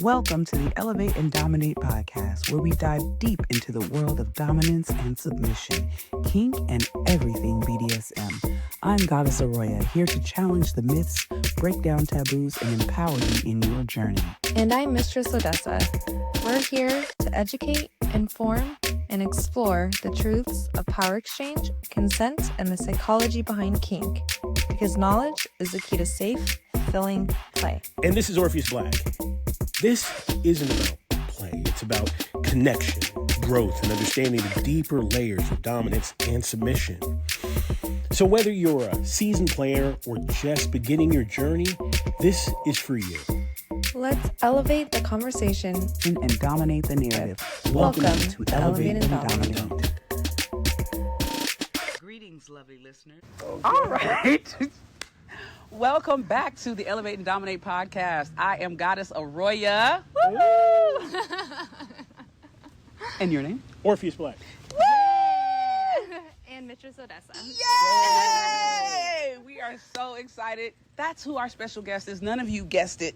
Welcome to the Elevate and Dommenate podcast, where we dive deep into the world of dominance and submission, kink, and everything BDSM. I'm Goddess Arroya, here to challenge the myths, break down taboos, and empower you in your journey. And I'm Mistress Odessa. We're here to educate, inform, and explore the truths of power exchange, consent, and the psychology behind kink. Because knowledge is the key to safe, fulfilling play. And this is Orpheus Black. This isn't about play. It's about connection, growth, and understanding the deeper layers of dominance and submission. So whether you're a seasoned player or just beginning your journey, this is for you. Let's elevate the conversation And dominate the narrative. Welcome to Elevate and Dommenate. Greetings, lovely listeners. All right. Welcome back to the Elevate and Dommenate podcast. I am Goddess Arroya. Woo-hoo! And your name? Orpheus Black. And Mistress Odessa. Yay! We are so excited. That's who our special guest is. None of you guessed it.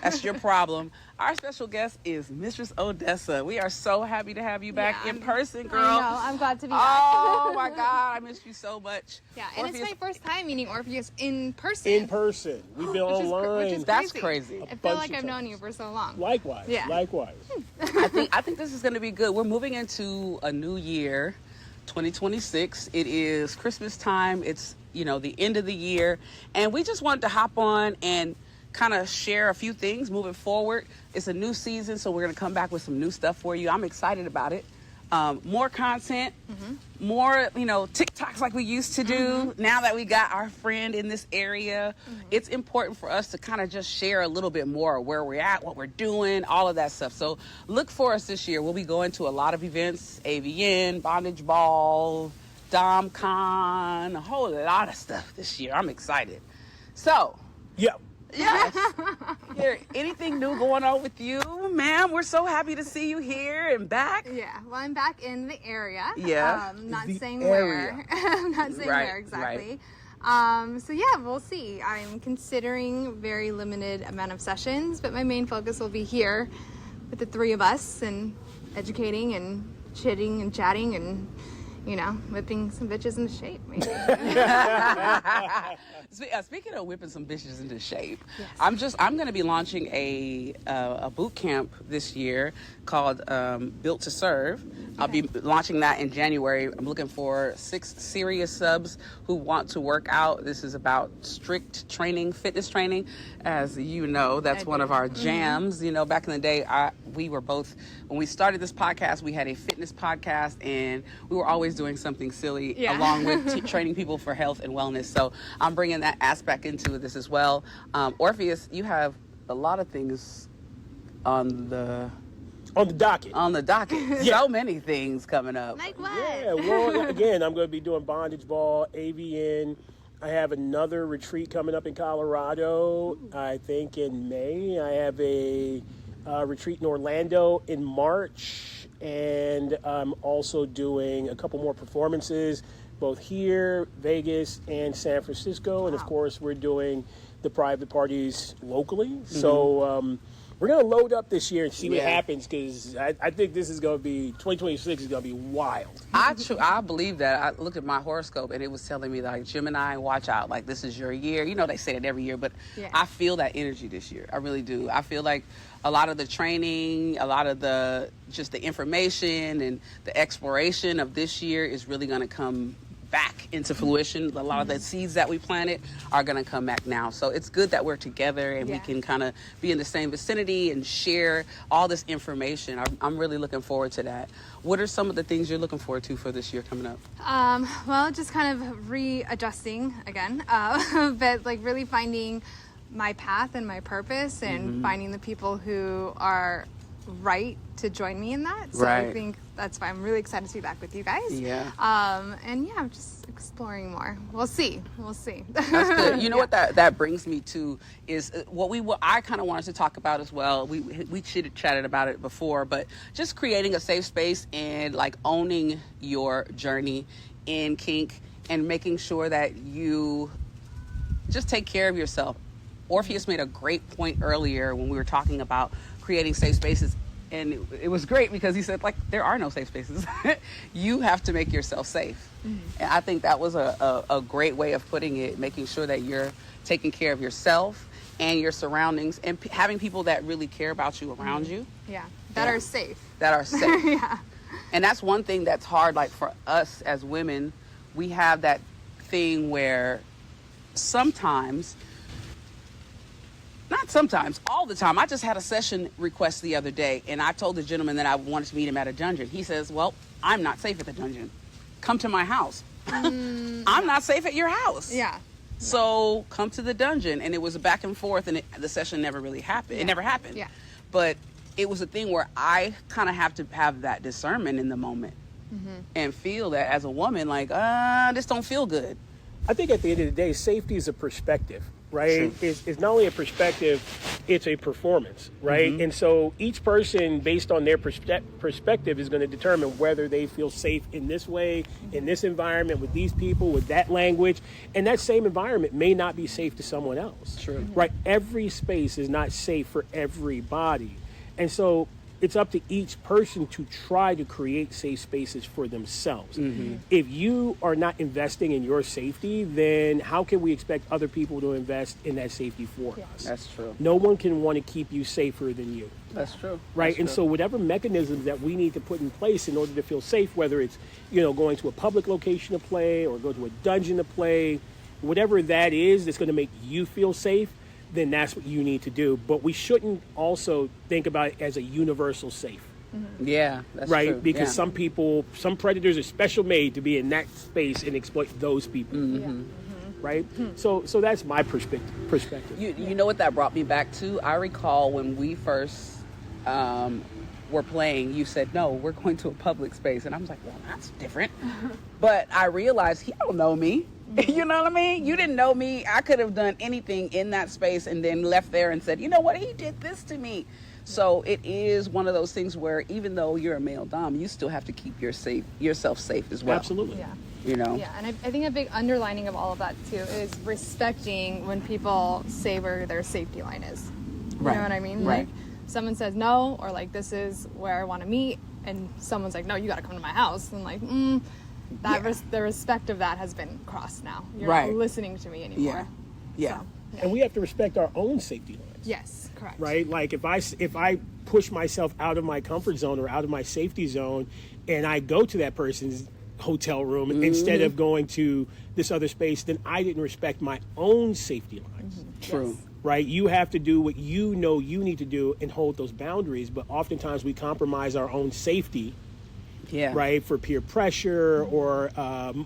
That's your problem. Our special guest is Mistress Odessa. We are so happy to have you back in person, girl. I know. I'm glad to be back. Oh my God, I missed you so much. Yeah, and Orpheus, it's my first time meeting Orpheus in person. In person. We've been Which is online. That's crazy. I feel bunch like of I've known times. you for so long. Likewise. Yeah. Likewise. I think this is going to be good. We're moving into a new year, 2026. It is Christmas time. It's, the end of the year. And we just wanted to hop on and kind of share a few things moving forward. It's a new season, so we're going to come back with some new stuff for you. I'm excited about it. More content, more, TikToks like we used to do. Now that we got our friend in this area, it's important for us to kind of just share a little bit more of where we're at, what we're doing, all of that stuff. So look for us this year. We'll be going to a lot of events, AVN, Bondage Ball, DomCon, a whole lot of stuff this year. I'm excited. So, Yeah. yes. Here, anything new going on with you, ma'am? We're so happy to see you here and back. Yeah, well, I'm back in the area. Yeah. Not The saying area. where. I'm not saying Right, where exactly. So yeah, we'll see. I'm considering very limited amount of sessions, but my main focus will be here with the three of us and educating and chitting and chatting and whipping some bitches into shape, maybe. Speaking of whipping some bitches into shape, Yes. I'm going to be launching a boot camp this year called Built to Serve. I'll be launching that in January. I'm looking for 6 serious subs who want to work out. This is about strict training, fitness training. As you know, that's one of our jams. Back in the day, we were both, when we started this podcast, we had a fitness podcast, and we were always doing something silly along with training people for health and wellness. So I'm bringing that aspect into this as well. Orpheus, you have a lot of things on the docket. So many things coming up. Like what? Yeah, well, again, I'm going to be doing Bondage Ball, AVN. I have another retreat coming up in Colorado, I think in May. I have a retreat in Orlando in March. And I'm also doing a couple more performances, both here, Vegas, and San Francisco. And, of course, we're doing the private parties locally. So we're going to load up this year and see what happens, because I think this is going to be, 2026 is going to be wild. I believe that. I looked at my horoscope, and it was telling me, like, Gemini, watch out. Like, this is your year. They say that every year, but I feel that energy this year. I really do. I feel like a lot of the training, a lot of the information and the exploration of this year is really going to come back into fruition. A lot of the seeds that we planted are going to come back now. So it's good that we're together and we can kind of be in the same vicinity and share all this information. I'm really looking forward to that. What are some of the things you're looking forward to for this year coming up? Well, just kind of readjusting again, but like really finding my path and my purpose and finding the people who are right to join me in that. So I think that's why I'm really excited to be back with you guys. Yeah. And yeah, I'm just exploring more. We'll see. That's good. You know what that brings me to is what I kind of wanted to talk about as well. We chatted about it before, but just creating a safe space and like owning your journey in kink and making sure that you just take care of yourself. Orpheus made a great point earlier when we were talking about creating safe spaces. And it was great because he said, like, there are no safe spaces. You have to make yourself safe. And I think that was a great way of putting it, making sure that you're taking care of yourself and your surroundings and having people that really care about you around you. Yeah, that are safe. That are safe. Yeah. And that's one thing that's hard, like for us as women, we have that thing where sometimes, not sometimes, all the time. I just had a session request the other day, and I told the gentleman that I wanted to meet him at a dungeon. He says, well, I'm not safe at the dungeon. Come to my house. I'm not safe at your house. Yeah. So come to the dungeon. And it was a back and forth, and the session never really happened. Yeah. It never happened. Yeah. But it was a thing where I kind of have to have that discernment in the moment and feel that as a woman, like, this don't feel good. I think at the end of the day, safety is a perspective, right? It's not only a perspective, it's a performance, right? And so each person, based on their perspective, is going to determine whether they feel safe in this way, in this environment, with these people, with that language. And that same environment may not be safe to someone else, right? Every space is not safe for everybody. And so it's up to each person to try to create safe spaces for themselves. If you are not investing in your safety, then how can we expect other people to invest in that safety for us? That's true. No one can want to keep you safer than you. That's true. Right? That's and true. so whatever mechanisms that we need to put in place in order to feel safe, whether it's, going to a public location to play or go to a dungeon to play, whatever that is that's going to make you feel safe, then that's what you need to do. But we shouldn't also think about it as a universal safe. Yeah, that's right? true. Because Yeah. some predators are special made to be in that space and exploit those people. Right? So that's my perspective. You know what that brought me back to? I recall when we first were playing, you said, no, we're going to a public space. And I was like, well, that's different. But I realized he don't know me. You know what I mean? You didn't know me. I could have done anything in that space and then left there and said, you know what? He did this to me. So it is one of those things where even though you're a male dom, you still have to keep yourself safe as well. Absolutely. Yeah. You know? Yeah, and I think a big underlining of all of that too is respecting when people say where their safety line is. You know what I mean? Right. Like someone says no, or like this is where I want to meet, and someone's like, no, you got to come to my house, and like, the respect of that has been crossed now. You're not listening to me anymore. Yeah. So, And we have to respect our own safety lines. yes, correct. Right? Like if I push myself out of my comfort zone or out of my safety zone and I go to that person's hotel room instead of going to this other space, then I didn't respect my own safety lines. True. Yes. Right? You have to do what you know you need to do and hold those boundaries, but oftentimes we compromise our own safety, Yeah. right, for peer pressure or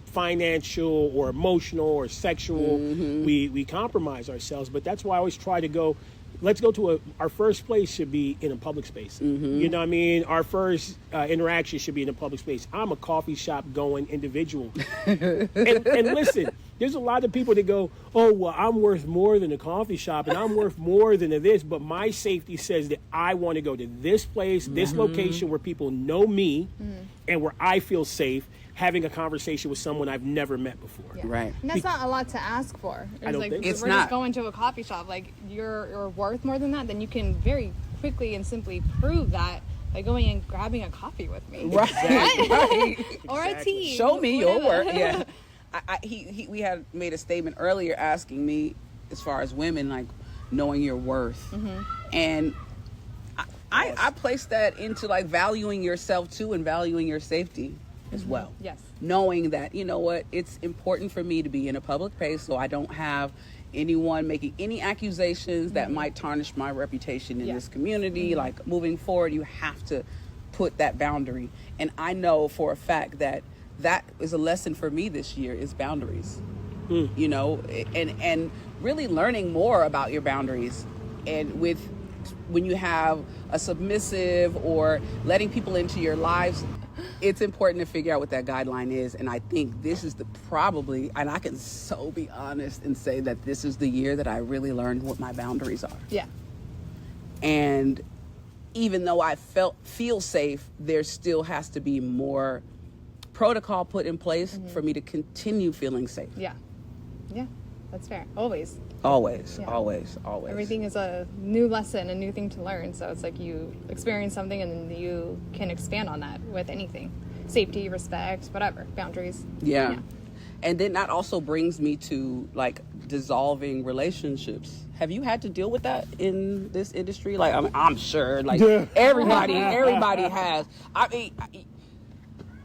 financial or emotional or sexual. We compromise ourselves, but that's why I always try to go, let's go to our first place should be in a public space. You know what I mean? Our first interaction should be in a public space. I'm a coffee shop going individual. and listen, there's a lot of people that go, oh, well, I'm worth more than a coffee shop and I'm worth more than this, but my safety says that I want to go to this place, this location where people know me and where I feel safe having a conversation with someone I've never met before. Yeah. Right. And that's not a lot to ask for. It's don't like, think It's we're not. just going to a coffee shop. Like you're worth more than that. Then you can very quickly and simply prove that by going and grabbing a coffee with me, Right. or a tea. Show me your whatever. work. Yeah. We had made a statement earlier asking me, as far as women, like knowing your worth. And I place that into like valuing yourself too and valuing your safety as well. Yes. Knowing that, you know what, it's important for me to be in a public place so I don't have anyone making any accusations that might tarnish my reputation in this community. Like moving forward, you have to put that boundary. And I know for a fact that is a lesson for me this year is boundaries. You know, and really learning more about your boundaries. And when you have a submissive or letting people into your lives, it's important to figure out what that guideline is. And I think this is and I can so be honest and say that this is the year that I really learned what my boundaries are. Yeah. And even though I feel safe, there still has to be more protocol put in place for me to continue feeling safe. Yeah. Yeah. That's fair. Always. Always, Yeah. always. Everything is a new lesson, a new thing to learn. So it's like you experience something and then you can expand on that with anything. Safety, respect, whatever, boundaries. Yeah. And then that also brings me to like dissolving relationships. Have you had to deal with that in this industry? Like, I'm sure like everybody has. I mean,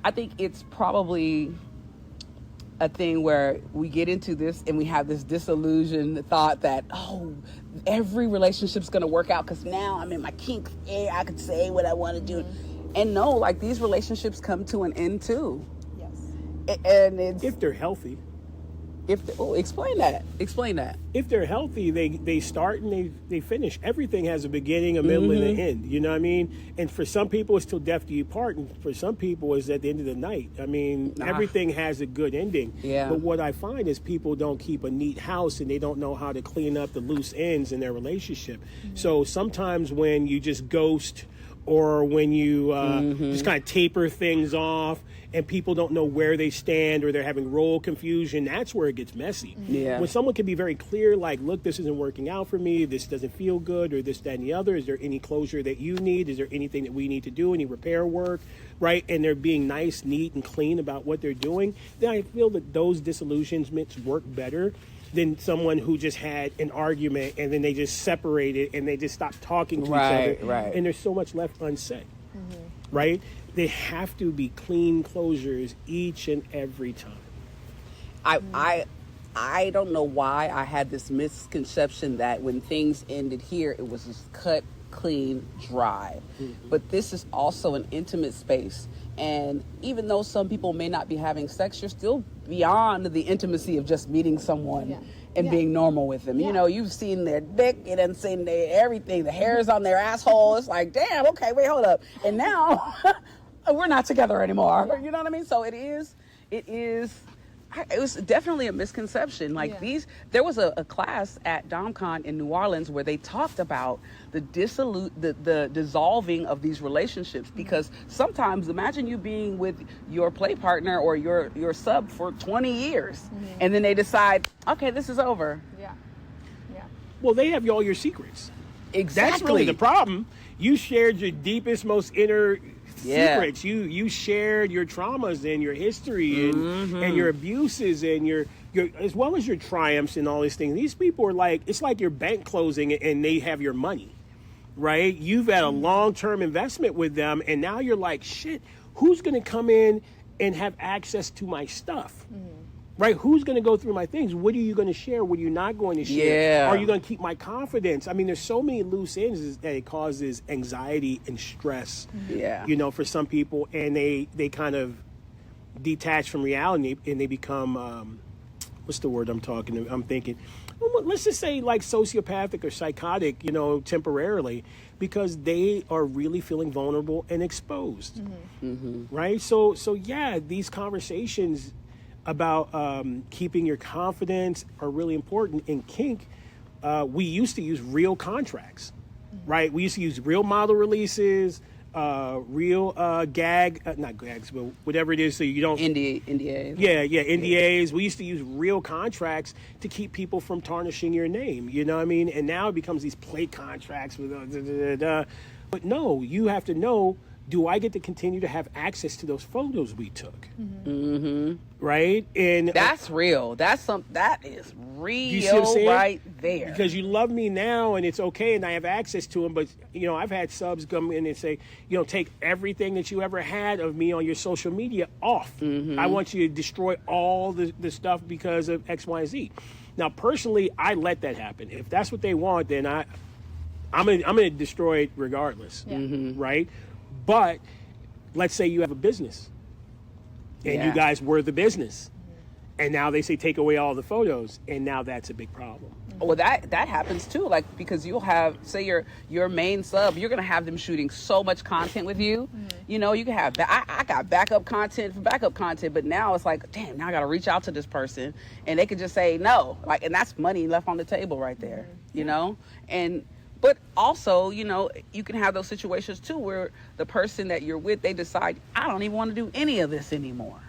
I think it's probably a thing where we get into this and we have this disillusioned thought that, oh, every relationship's going to work out because now I'm in my kink. I could say what I want to do. And no, like these relationships come to an end too. Yes. And it's, if they're healthy. Explain that. If they're healthy, they start and they finish. Everything has a beginning, a middle, and an end. You know what I mean? And for some people, it's till death do you part, and for some people, it's at the end of the night. I mean, everything has a good ending. Yeah. But what I find is people don't keep a neat house, and they don't know how to clean up the loose ends in their relationship. So sometimes when you just ghost, or when you just kind of taper things off, and people don't know where they stand, or they're having role confusion, that's where it gets messy. Yeah. When someone can be very clear, like, look, this isn't working out for me, this doesn't feel good, or this, that, and the other, is there any closure that you need? Is there anything that we need to do, any repair work, right? And they're being nice, neat, and clean about what they're doing, then I feel that those disillusionments work better than someone who just had an argument and then they just separated and they just stopped talking to each other. Right. And there's so much left unsaid, right? They have to be clean closures each and every time. I don't know why I had this misconception that when things ended here, it was just cut, clean, dry. But this is also an intimate space. And even though some people may not be having sex, you're still beyond the intimacy of just meeting someone and being normal with them. You know, you've seen their dick, you done seen their everything, the hairs on their asshole. It's like, damn, okay, wait, hold up. And now we're not together anymore. You know what I mean? So it was definitely a misconception. Like there was a class at DomCon in New Orleans where they talked about the dissolving of these relationships, because sometimes imagine you being with your play partner or your sub for 20 years and then they decide, okay, this is over. Well, they have all your secrets. Exactly. That's really the problem. You shared your deepest, most inner secrets. You shared your traumas and your history and your abuses and your as well as your triumphs and all these things. These people are like, it's like your bank closing and they have your money, right? You've had a long-term investment with them, and now you're like, shit, who's going to come in and have access to my stuff? Right? Who's going to go through my things? What are you going to share? What are you not going to share? Are you going to keep my confidence? I mean, there's so many loose ends that it causes anxiety and stress, you know, for some people. And they kind of detach from reality and they become, what's the word I'm thinking? Well, let's just say like sociopathic or psychotic, you know, temporarily, because they are really feeling vulnerable and exposed. Right? So yeah, these conversations about keeping your confidence are really important. In kink, we used to use real contracts, right? We used to use real model releases, real not gags, but whatever it is, so you don't... NDAs. Yeah, NDAs. We used to use real contracts to keep people from tarnishing your name, you know what I mean? And now it becomes these play contracts with... But no, you have to know, do I get to continue to have access to those photos we took? Right? And that's real. That is real. You see what I'm saying? Right there. Because you love me now and it's okay and I have access to them, but you know, I've had subs come in and say, you know, take everything that you ever had of me on your social media off. I want you to destroy all the stuff because of X, Y, and Z. Now, personally, I let that happen. If that's what they want, then I'm gonna destroy it regardless. Right? But let's say you have a business and you guys were the business and now they say take away all the photos, and now that's a big problem. Well, that happens too, like, because you'll have, say your main sub, you're gonna have them shooting so much content with you. You know, you can have I got backup content for backup content, but now it's like, damn, now I gotta reach out to this person and they could just say no, like, and that's money left on the table right there. You know? But also, you know, you can have those situations too where the person that you're with, they decide, I don't even want to do any of this anymore.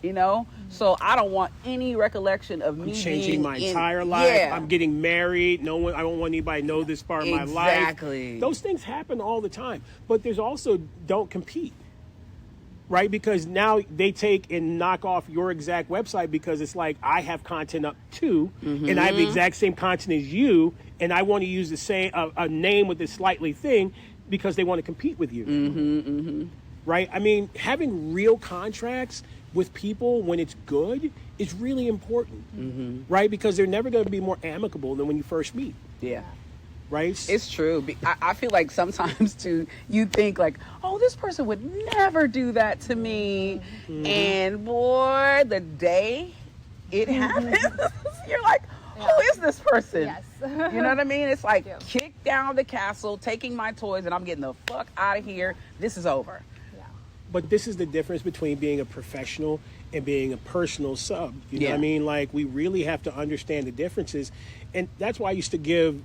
you know? So I don't want any recollection of me changing being my entire life. Yeah. I'm getting married. No one. I don't want anybody to know this part of my life. Exactly. Those things happen all the time. But there's also don't compete, right? Because now they take and knock off your exact website because it's like I have content up too, and I have the exact same content as you, and I want to use the same a name with this slightly thing because they want to compete with you. Right? I mean, having real contracts with people when it's good is really important, right? Because they're never going to be more amicable than when you first meet, Yeah. right? It's true. I feel like sometimes too, you think like, oh, this person would never do that to me. And boy, the day it happens, you're like, who is this person? Yes. You know what I mean? It's like, Yeah. kick down the castle, taking my toys, and I'm getting the fuck out of here. This is over. But this is the difference between being a professional and being a personal sub. You know what I mean? Like, we really have to understand the differences. And that's why I used to give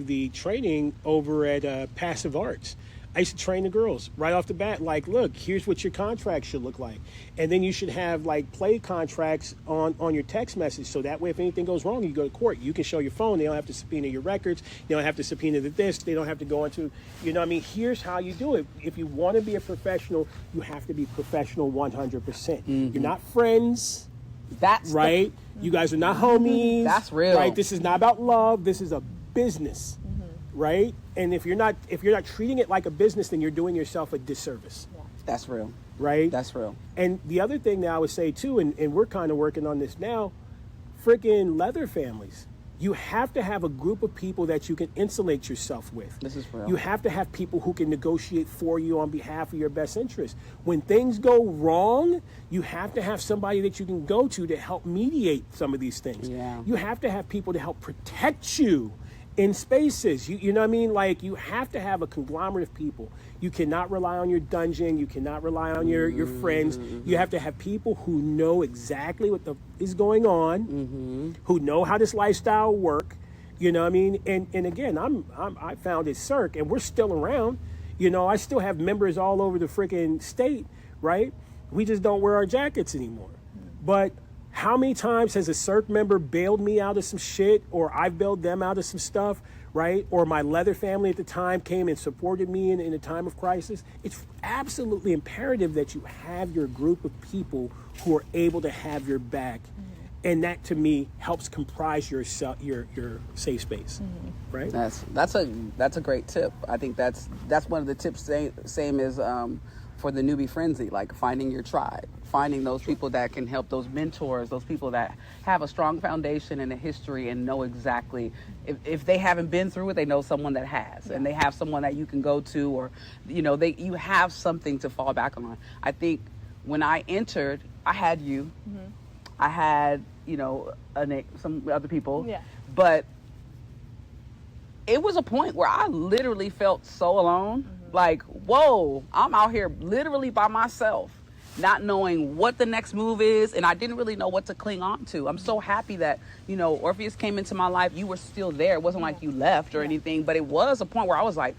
the training over at Passive Arts. I used to train the girls right off the bat, like, look, here's what your contract should look like. And then you should have like play contracts on your text message. So that way, if anything goes wrong, you go to court, you can show your phone. They don't have to subpoena your records. They don't have to subpoena this. They don't have to go into, you know what I mean? Here's how you do it. If you want to be a professional, you have to be professional 100%. You're not friends. That's right. You guys are not homies. That's real. Right. This is not about love. This is a business. Right. And if you're not treating it like a business, then you're doing yourself a disservice. That's real. Right. That's real. And the other thing that I would say too, and we're kind of working on this now, freaking leather families. You have to have a group of people that you can insulate yourself with. This is real. You have to have people who can negotiate for you on behalf of your best interest. When things go wrong, you have to have somebody that you can go to help mediate some of these things. Yeah. You have to have people to help protect you in spaces. You know what I mean? Like, you have to have a conglomerate of people. You cannot rely on your dungeon. You cannot rely on your friends. You have to have people who know exactly what is going on, who know how this lifestyle work. You know what I mean? And again, I founded Cirque, and we're still around. You know, I still have members all over the freaking state, right? We just don't wear our jackets anymore. But how many times has a Cirque member bailed me out of some shit, or I've bailed them out of some stuff, right? Or my leather family at the time came and supported me in a time of crisis? It's absolutely imperative that you have your group of people who are able to have your back. And that, to me, helps comprise your safe space, right? That's a great tip. I think that's one of the tips. Same as for the newbie frenzy, like finding your tribe, finding those people that can help, those mentors, those people that have a strong foundation and a history and know exactly, if they haven't been through it, they know someone that has, and they have someone that you can go to, or you have something to fall back on. I think when I entered, I had you, I had some other people, but it was a point where I literally felt so alone. Like, whoa, I'm out here literally by myself, not knowing what the next move is, and I didn't really know what to cling on to. I'm so happy that, Orpheus came into my life. You were still there. It wasn't like you left or anything, but it was a point where I was like,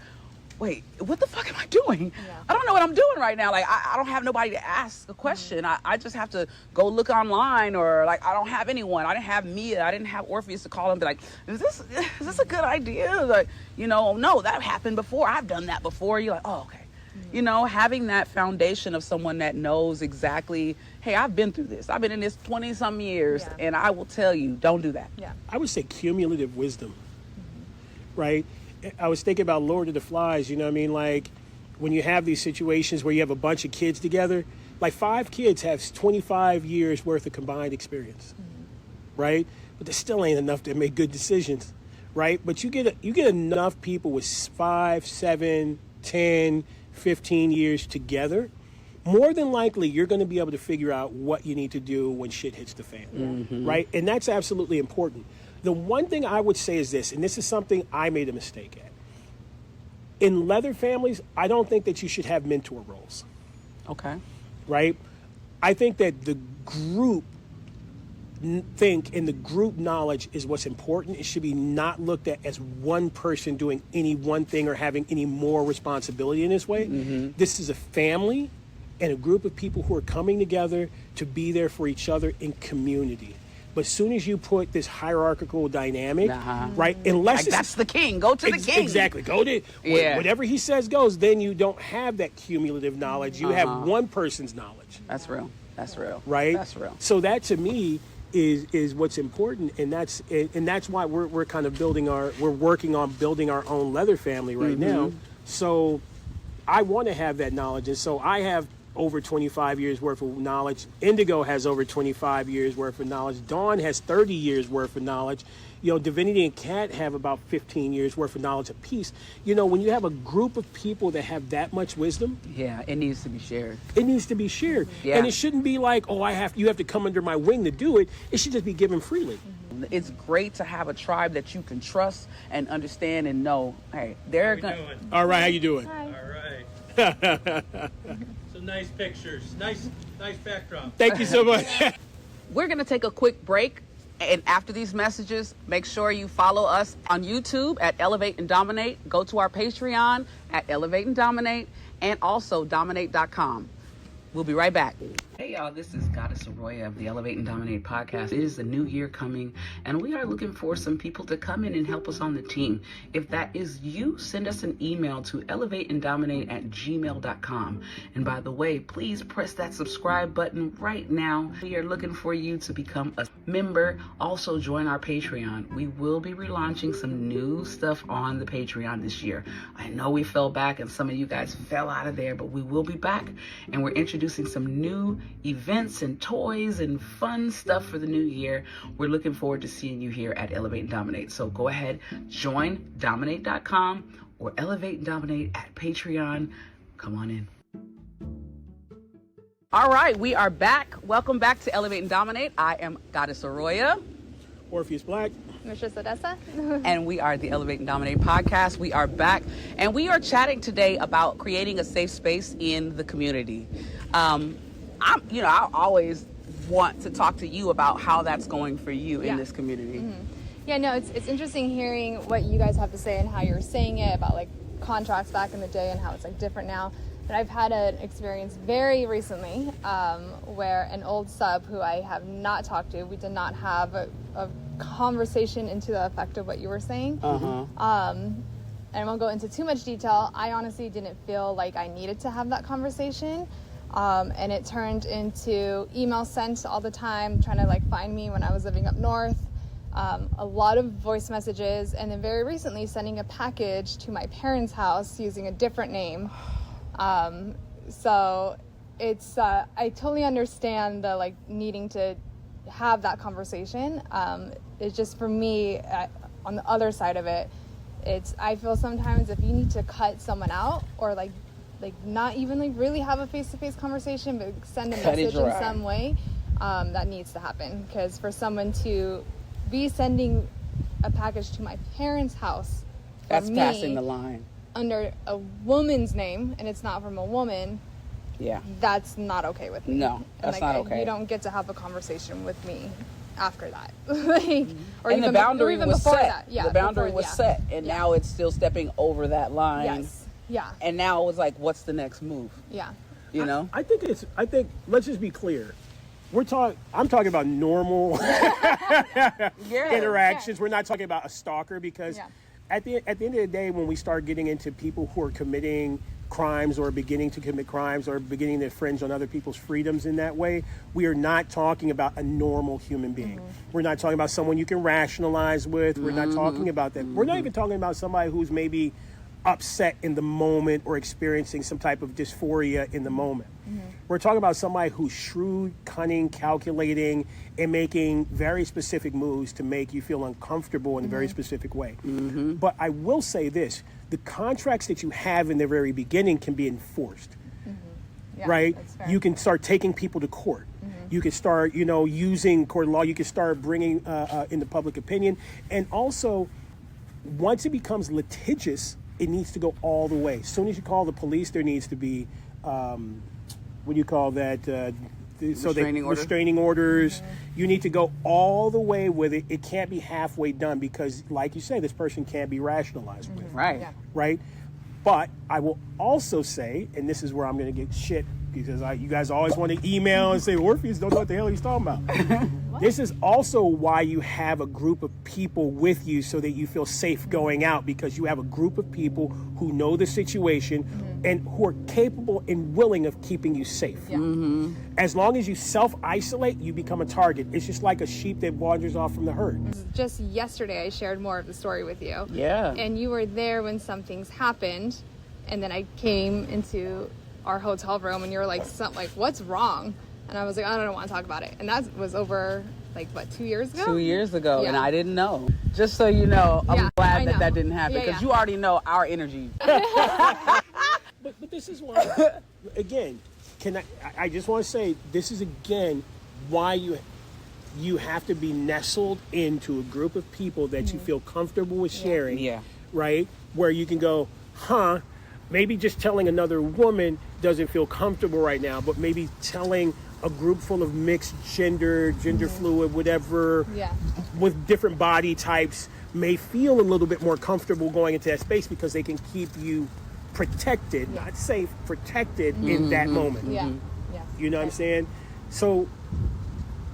wait, what the fuck am I doing? I don't know what I'm doing right now. Like, I don't have nobody to ask a question. I just have to go look online, or like, I don't have anyone. I didn't have Mia. I didn't have Orpheus to call and be like, is this a good idea? Like, no, that happened before. I've done that before. You're like, oh, okay. Having that foundation of someone that knows exactly, hey, I've been through this. I've been in this 20-some years, and I will tell you, don't do that. I would say cumulative wisdom, right? I was thinking about Lord of the Flies, you know what I mean? Like, when you have these situations where you have a bunch of kids together, like 5 kids have 25 years worth of combined experience, right? But there still ain't enough to make good decisions, right? But you get enough people with 5, 7, 10, 15 years together, more than likely you're going to be able to figure out what you need to do when shit hits the fan, right? And that's absolutely important. The one thing I would say is this, and this is something I made a mistake at. In leather families, I don't think that you should have mentor roles. Okay. Right? I think that the group think and the group knowledge is what's important. It should be not looked at as one person doing any one thing or having any more responsibility in this way. This is a family, and a group of people who are coming together to be there for each other in community. But as soon as you put this hierarchical dynamic, right, unless like that's the king, go to the king. Exactly, go to, whatever he says goes, then you don't have that cumulative knowledge. You have one person's knowledge. That's real. That's real. Right? That's real. So that to me is what's important, and that's why we're kind of we're working on building our own leather family right now. So I want to have that knowledge, and so I have over 25 years worth of knowledge. Indigo has over 25 years worth of knowledge. Dawn has 30 years worth of knowledge. You know, Divinity and Kat have about 15 years worth of knowledge apiece. You know, when you have a group of people that have that much wisdom, yeah, it needs to be shared. It needs to be shared. Yeah. And it shouldn't be like, oh, you have to come under my wing to do it. It should just be given freely. It's great to have a tribe that you can trust and understand and know, hey, they're going to... All right, how you doing? Hi. All right. Some nice pictures. Nice backdrop. Thank you so much. We're going to take a quick break. And after these messages, make sure you follow us on YouTube at Elevate and Dommenate. Go to our Patreon at Elevate and Dommenate, and also Dommenate.com. We'll be right back. Hey y'all, this is Goddess Arroya of the Elevate and Dommenate podcast. It is the new year coming, and we are looking for some people to come in and help us on the team. If that is you, send us an email to elevateanddommenate@gmail.com. And by the way, please press that subscribe button right now. We are looking for you to become a member. Also join our Patreon. We will be relaunching some new stuff on the Patreon this year. I know we fell back and some of you guys fell out of there, but we will be back, and we're introducing some new events and toys and fun stuff for the new year. We're looking forward to seeing you here at Elevate and Dommenate. So go ahead, join Dommenate.com or Elevate and Dommenate at Patreon. Come on in. All right, we are back. Welcome back to Elevate and Dommenate. I am Goddess Arroya. Orpheus Black. Mistress Odessa. And we are the Elevate and Dommenate podcast. We are back, and we are chatting today about creating a safe space in the community. I always want to talk to you about how that's going for you in this community. Yeah, no, it's interesting hearing what you guys have to say and how you're saying it about like contracts back in the day and how it's like different now. But I've had an experience very recently where an old sub who I have not talked to, we did not have a conversation into the effect of what you were saying. And I won't go into too much detail. I honestly didn't feel like I needed to have that conversation. And it turned into email sent all the time, trying to like find me when I was living up north. A lot of voice messages, and then very recently sending a package to my parents' house using a different name. So it's, I totally understand the like needing to have that conversation. It's just for me, on the other side of it, I feel sometimes if you need to cut someone out or like not even like really have a face-to-face conversation, but send a message in some way, that needs to happen. Because for someone to be sending a package to my parents' house, That's passing the line. Under a woman's name, and it's not from a woman, that's not okay with me. No, that's not okay. You don't get to have a conversation with me after that. Or and even, the boundary or even was before set. That. Yeah, the boundary was set, and now it's still stepping over that line. Yes. Yeah. And now it's like, what's the next move? Yeah. You know? I think let's just be clear. I'm talking about normal interactions. We're not talking about a stalker, because at the end of the day, when we start getting into people who are committing crimes or beginning to commit crimes or beginning to infringe on other people's freedoms in that way, we are not talking about a normal human being. We're not talking about someone you can rationalize with. We're not talking about that. We're not even talking about somebody who's maybe upset in the moment or experiencing some type of dysphoria in the moment. We're talking about somebody who's shrewd, cunning, calculating, and making very specific moves to make you feel uncomfortable in a very specific way. But I will say this, the contracts that you have in the very beginning can be enforced, right? You can start taking people to court. You can start, using court of law. You can start bringing in the public opinion. And also, once it becomes litigious, it needs to go all the way. As soon as you call the police, there needs to be, what do you call that? Restraining orders. You need to go all the way with it. It can't be halfway done, because, like you say, this person can't be rationalized with. Right. Right? But I will also say, and this is where I'm going to get shit because you guys always want to email and say Orpheus don't know what the hell he's talking about. This is also why you have a group of people with you so that you feel safe going out, because you have a group of people who know the situation and who are capable and willing of keeping you safe. Yeah. As long as you self-isolate, you become a target. It's just like a sheep that wanders off from the herd. Just yesterday, I shared more of the story with you. Yeah. And you were there when some things happened, and then I came into our hotel room, and you were like, what's wrong? And I was like, I don't want to talk about it. And that was over, 2 years ago? 2 years ago, Yeah. and I didn't know. Just so you know, I'm Yeah, glad I that know. didn't happen, Yeah, because yeah. you already know our energy. But this is why, again, I just want to say, this is again why you have to be nestled into a group of people that you feel comfortable with sharing, Yeah. right? Where you can go, maybe just telling another woman doesn't feel comfortable right now, but maybe telling a group full of mixed gender fluid, whatever, Yeah. with different body types may feel a little bit more comfortable going into that space because they can keep you protected, not safe, protected in that moment. Yeah. Yeah. You know what I'm saying? So,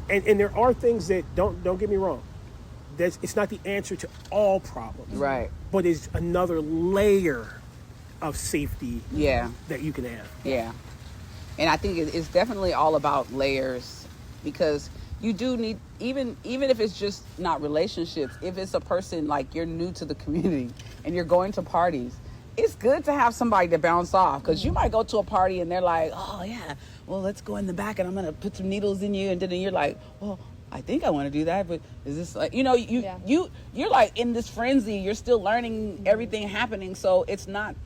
and there are things that, don't get me wrong, it's not the answer to all problems. Right. But it's another layer of safety Yeah. that you can have. Yeah. And I think it's definitely all about layers, because you do need, even if it's just not relationships, if it's a person like you're new to the community and you're going to parties, it's good to have somebody to bounce off, because you might go to a party and they're like, oh yeah, well, let's go in the back and I'm going to put some needles in you. And then you're like, well, I think I want to do that, but is this like, you're like in this frenzy, you're still learning everything happening. So it's not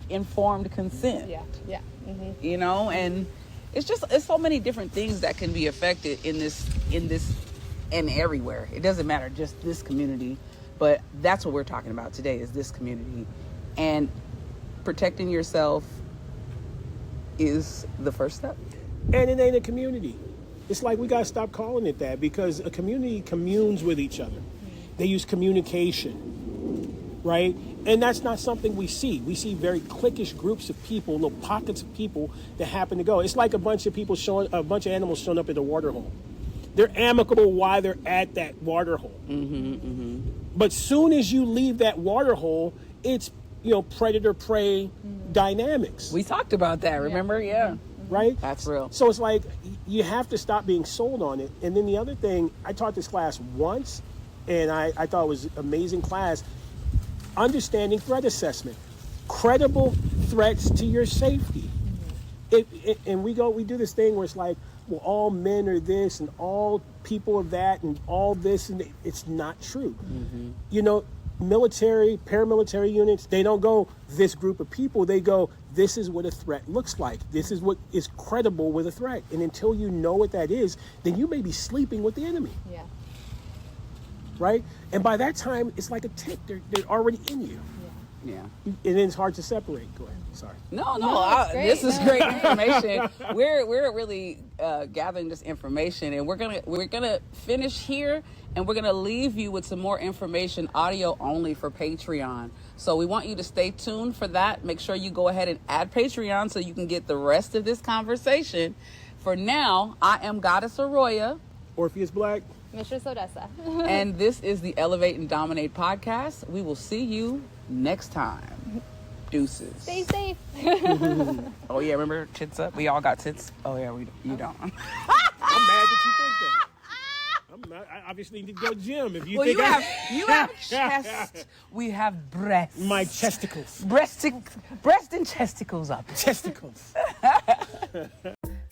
informed consent. Yeah. Yeah. Mm-hmm. You know, and it's so many different things that can be affected in this and everywhere. It doesn't matter just this community, but that's what we're talking about today, is this community. And protecting yourself is the first step. And it ain't a community. It's like we got to stop calling it that, because a community communes with each other. They use communication, right? And that's not something we see. We see very cliquish groups of people, little pockets of people that happen to go. It's like a bunch of animals showing up at a water hole. They're amicable while they're at that water hole. But soon as you leave that water hole, it's, predator-prey dynamics. We talked about that, remember? Yeah. Right? That's real. So it's like, you have to stop being sold on it. And then the other thing, I taught this class once, and I thought it was an amazing class. Understanding threat assessment. Credible threats to your safety. And we do this thing where it's like, well, all men are this and all people are that and all this, and it's not true. Military, paramilitary units, they don't go, this group of people, they go, this is what a threat looks like. This is what is credible with a threat. And until you know what that is, then you may be sleeping with the enemy. Yeah. Right? And by that time, it's like a tick. They're already in you. Yeah. And then it's hard to separate. Go ahead. Sorry. No, it's great. this is great information. We're really gathering this information, and we're gonna finish here, and we're gonna leave you with some more information, audio only, for Patreon. So we want you to stay tuned for that. Make sure you go ahead and add Patreon so you can get the rest of this conversation. For now, I am Goddess Arroya. Orpheus Black. Mistress Odessa. And this is the Elevate and Dommenate podcast. We will see you next time. Deuces. Stay safe. Oh yeah, remember tits up? We all got tits. Oh yeah, you don't. I'm mad that you think that. I obviously need to go to the gym if you Well, think you have chest. We have breasts. my chesticles. breast and chesticles up. Testicles.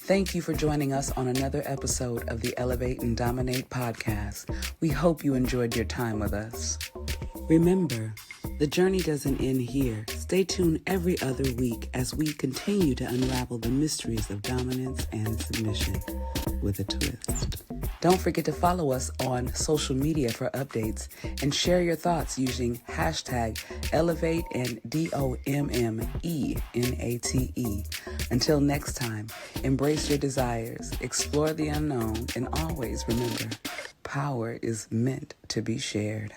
Thank you for joining us on another episode of the Elevate and Dommenate podcast. We hope you enjoyed your time with us. Remember, the journey doesn't end here. Stay tuned every other week as we continue to unravel the mysteries of dominance and submission with a twist. Don't forget to follow us on social media for updates and share your thoughts using hashtag Elevate and DOMMENATE. Until next time, embrace your desires, explore the unknown, and always remember, power is meant to be shared.